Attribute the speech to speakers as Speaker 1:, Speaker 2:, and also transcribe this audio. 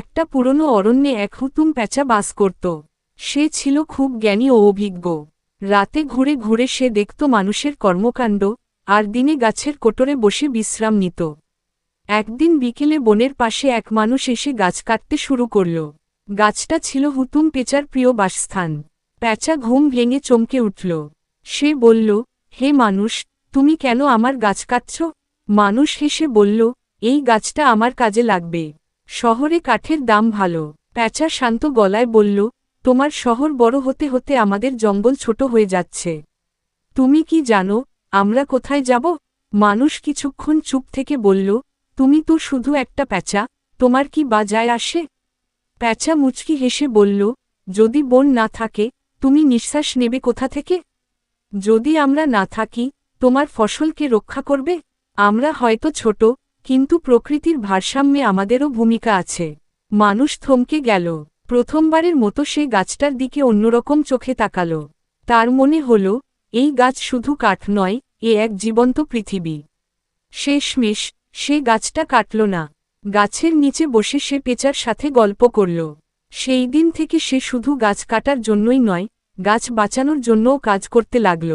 Speaker 1: একটা পুরনো অরণ্যে এক হুতুম প্যাঁচা বাস করত। সে ছিল খুব জ্ঞানী ও অভিজ্ঞ। রাতে ঘুরে ঘুরে সে দেখত মানুষের কর্মকাণ্ড, আর দিনে গাছের কোটরে বসে বিশ্রাম নিত। একদিন বিকেলে বনের পাশে এক মানুষ এসে গাছ কাটতে শুরু করল। গাছটা ছিল হুতুম পেঁচার প্রিয় বাসস্থান। প্যাঁচা ঘুম ভেঙে চমকে উঠল। সে বলল, হে মানুষ, তুমি কেন আমার গাছ কাটছ? মানুষ হেসে বলল, এই গাছটা আমার কাজে লাগবে। শহরে কাঠের দাম ভালো। প্যাঁচা শান্ত গলায় বলল, তোমার শহর বড় হতে হতে আমাদের জঙ্গল ছোট হয়ে যাচ্ছে। তুমি কি জানো আমরা কোথায় যাব? মানুষ কিছুক্ষণ চুপ থেকে বলল, তুমি তো শুধু একটা প্যাঁচা, তোমার কি বা যায় আসে? প্যাঁচা মুচকি হেসে বলল, যদি বন না থাকে, তুমি নিঃশ্বাস নেবে কোথা থেকে? যদি আমরা না থাকি, তোমার ফসলকে রক্ষা করবে? আমরা হয়তো ছোট, কিন্তু প্রকৃতির ভারসাম্যে আমাদেরও ভূমিকা আছে। মানুষ থমকে গেল। প্রথমবারের মতো সে গাছটার দিকে অন্যরকম চোখে তাকাল। তার মনে হল, এই গাছ শুধু কাঠ নয়, এ এক জীবন্ত পৃথিবী। শেষমেশ সে গাছটা কাটল না। গাছের নিচে বসে সে পেঁচার সাথে গল্প করল। সেই দিন থেকে সে শুধু গাছ কাটার জন্যই নয়, গাছ বাঁচানোর জন্যও কাজ করতে লাগল।